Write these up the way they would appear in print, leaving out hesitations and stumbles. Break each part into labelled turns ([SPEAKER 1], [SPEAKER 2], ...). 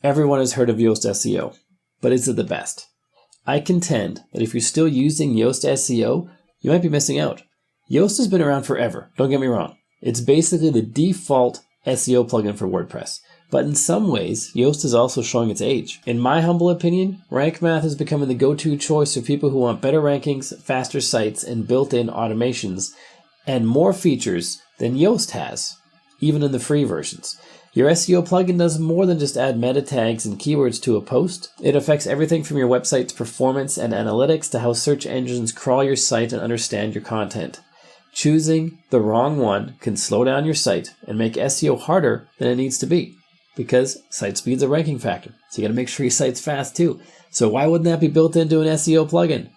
[SPEAKER 1] Everyone has heard of Yoast SEO, but is it the best? I contend that if you're still using Yoast SEO, you might be missing out. Yoast has been around forever, don't get me wrong. It's basically the default SEO plugin for WordPress. But in some ways, Yoast is also showing its age. In my humble opinion, RankMath is becoming the go-to choice for people who want better rankings, faster sites, and built-in automations, and more features than Yoast has, even in the free versions. Your SEO plugin does more than just add meta tags and keywords to a post. It affects everything from your website's performance and analytics to how search engines crawl your site and understand your content. Choosing the wrong one can slow down your site and make SEO harder than it needs to be, because site speed's a ranking factor. So you gotta make sure your site's fast too. So why wouldn't that be built into an SEO plugin?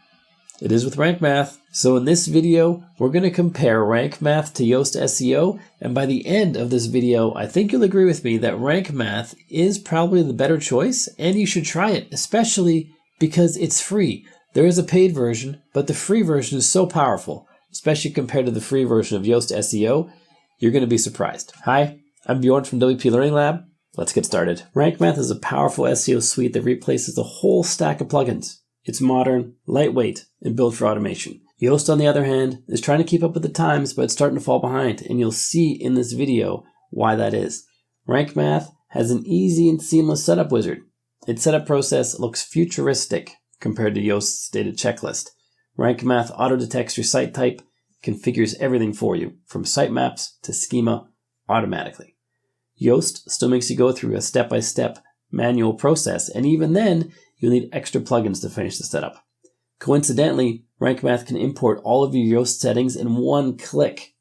[SPEAKER 1] It is with RankMath. So in this video, we're going to compare RankMath to Yoast SEO, and by the end of this video, I think you'll agree with me that RankMath is probably the better choice, and you should try it, especially because it's free. There is a paid version, but the free version is so powerful, especially compared to the free version of Yoast SEO, you're going to be surprised. Hi, I'm Bjorn from WPLearningLab. Let's get started. RankMath is a powerful SEO suite that replaces a whole stack of plugins. It's modern, lightweight, and built for automation. Yoast, on the other hand, is trying to keep up with the times, but it's starting to fall behind, and you'll see in this video why that is. RankMath has an easy and seamless setup wizard. Its setup process looks futuristic compared to Yoast's stated checklist. RankMath auto-detects your site type, configures everything for you, from sitemaps to schema, automatically. Yoast still makes you go through a step-by-step manual process, and even then, you'll need extra plugins to finish the setup. Coincidentally, RankMath can import all of your Yoast settings in one click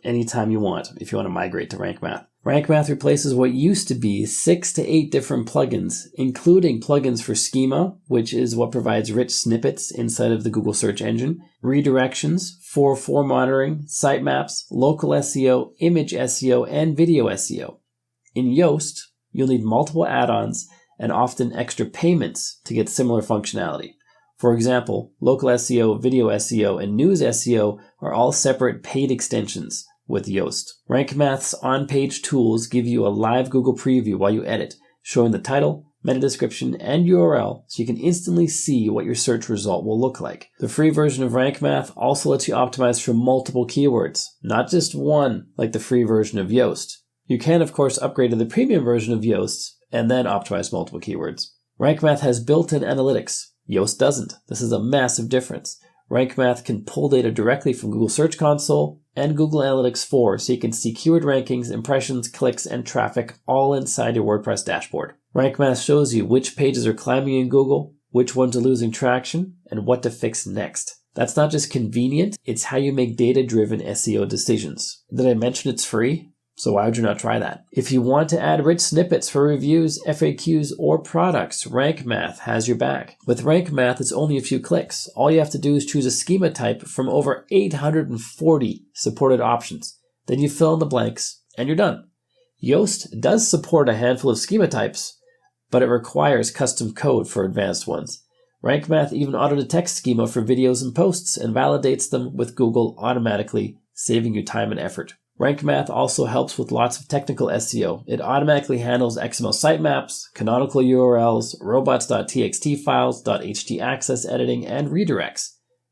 [SPEAKER 1] anytime you want if you want to migrate to RankMath. RankMath replaces what used to be 6 to 8 different plugins, including plugins for schema, which is what provides rich snippets inside of the Google search engine, redirections, 404 monitoring, sitemaps, local SEO, image SEO, and video SEO. In Yoast, you'll need multiple add-ons and often extra payments to get similar functionality. For example, local SEO, video SEO, and news SEO are all separate paid extensions with Yoast. RankMath's on-page tools give you a live Google preview while you edit, showing the title, meta description, and URL so you can instantly see what your search result will look like. The free version of RankMath also lets you optimize for multiple keywords, not just one like the free version of Yoast. You can, of course, upgrade to the premium version of Yoast and then optimize multiple keywords. RankMath has built-in analytics. Yoast doesn't. This is a massive difference. RankMath can pull data directly from Google Search Console and Google Analytics 4 so you can see keyword rankings, impressions, clicks, and traffic all inside your WordPress dashboard. RankMath shows you which pages are climbing in Google, which ones are losing traction, and what to fix next. That's not just convenient, it's how you make data-driven SEO decisions. Did I mention it's free? So why would you not try that? If you want to add rich snippets for reviews, FAQs, or products, RankMath has your back. With RankMath, it's only a few clicks. All you have to do is choose a schema type from over 840 supported options. Then you fill in the blanks, and you're done. Yoast does support a handful of schema types, but it requires custom code for advanced ones. RankMath even auto-detects schema for videos and posts and validates them with Google automatically, saving you time and effort. RankMath also helps with lots of technical SEO. It automatically handles XML sitemaps, canonical URLs, robots.txt files, .htaccess editing, and redirects.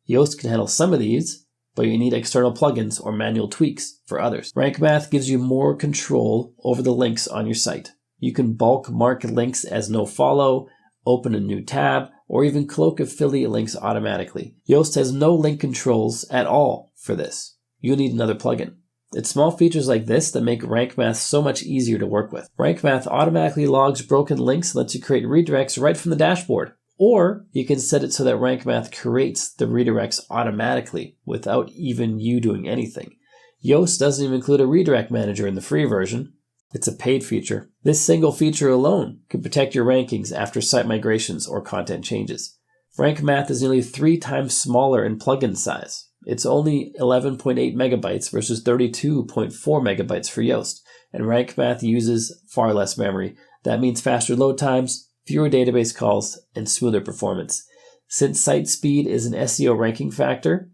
[SPEAKER 1] Yoast can handle some of these, but you need external plugins or manual tweaks for others. RankMath gives you more control over the links on your site. You can bulk mark links as nofollow, open a new tab, or even cloak affiliate links automatically. Yoast has no link controls at all for this. You'll need another plugin. It's small features like this that make RankMath so much easier to work with. RankMath automatically logs broken links and lets you create redirects right from the dashboard. Or you can set it so that RankMath creates the redirects automatically without even you doing anything. Yoast doesn't even include a redirect manager in the free version. It's a paid feature. This single feature alone can protect your rankings after site migrations or content changes. RankMath is nearly 3 times smaller in plugin size. It's only 11.8 megabytes versus 32.4 megabytes for Yoast, and RankMath uses far less memory. That means faster load times, fewer database calls, and smoother performance. Since site speed is an SEO ranking factor,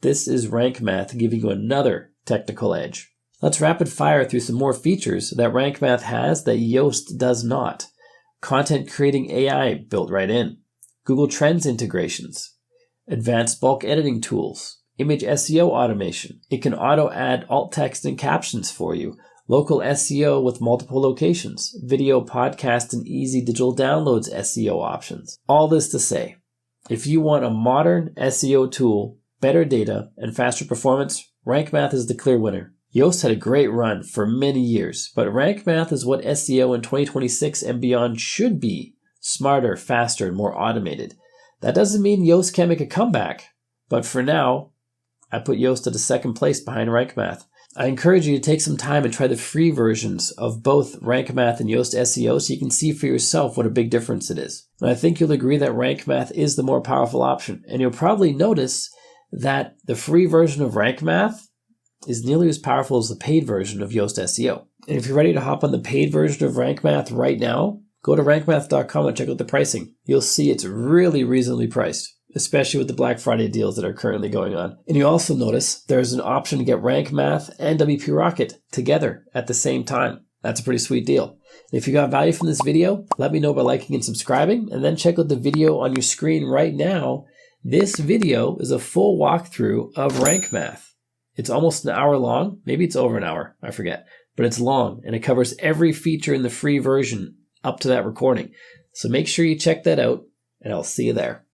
[SPEAKER 1] this is RankMath giving you another technical edge. Let's rapid fire through some more features that RankMath has that Yoast does not. content creating AI built right in, Google Trends integrations, advanced bulk editing tools, image SEO automation. It can auto add alt text and captions for you, local SEO with multiple locations, video, podcast, and easy digital downloads SEO options. All this to say, if you want a modern SEO tool, better data, and faster performance, RankMath is the clear winner. Yoast had a great run for many years, but RankMath is what SEO in 2026 and beyond should be: smarter, faster, and more automated. That doesn't mean Yoast can't make a comeback, but for now, I put Yoast at a second place behind RankMath. I encourage you to take some time and try the free versions of both RankMath and Yoast SEO so you can see for yourself what a big difference it is. And I think you'll agree that RankMath is the more powerful option, and you'll probably notice that the free version of RankMath is nearly as powerful as the paid version of Yoast SEO. And if you're ready to hop on the paid version of RankMath right now, go to rankmath.com and check out the pricing. You'll see it's really reasonably priced, especially with the Black Friday deals that are currently going on. And you also notice there's an option to get RankMath and WP Rocket together at the same time. That's a pretty sweet deal. And if you got value from this video, let me know by liking and subscribing, and then check out the video on your screen right now. This video is a full walkthrough of RankMath. It's almost an hour long. Maybe it's over an hour. I forget. But it's long, and it covers every feature in the free version up to that recording. So make sure you check that out, and I'll see you there.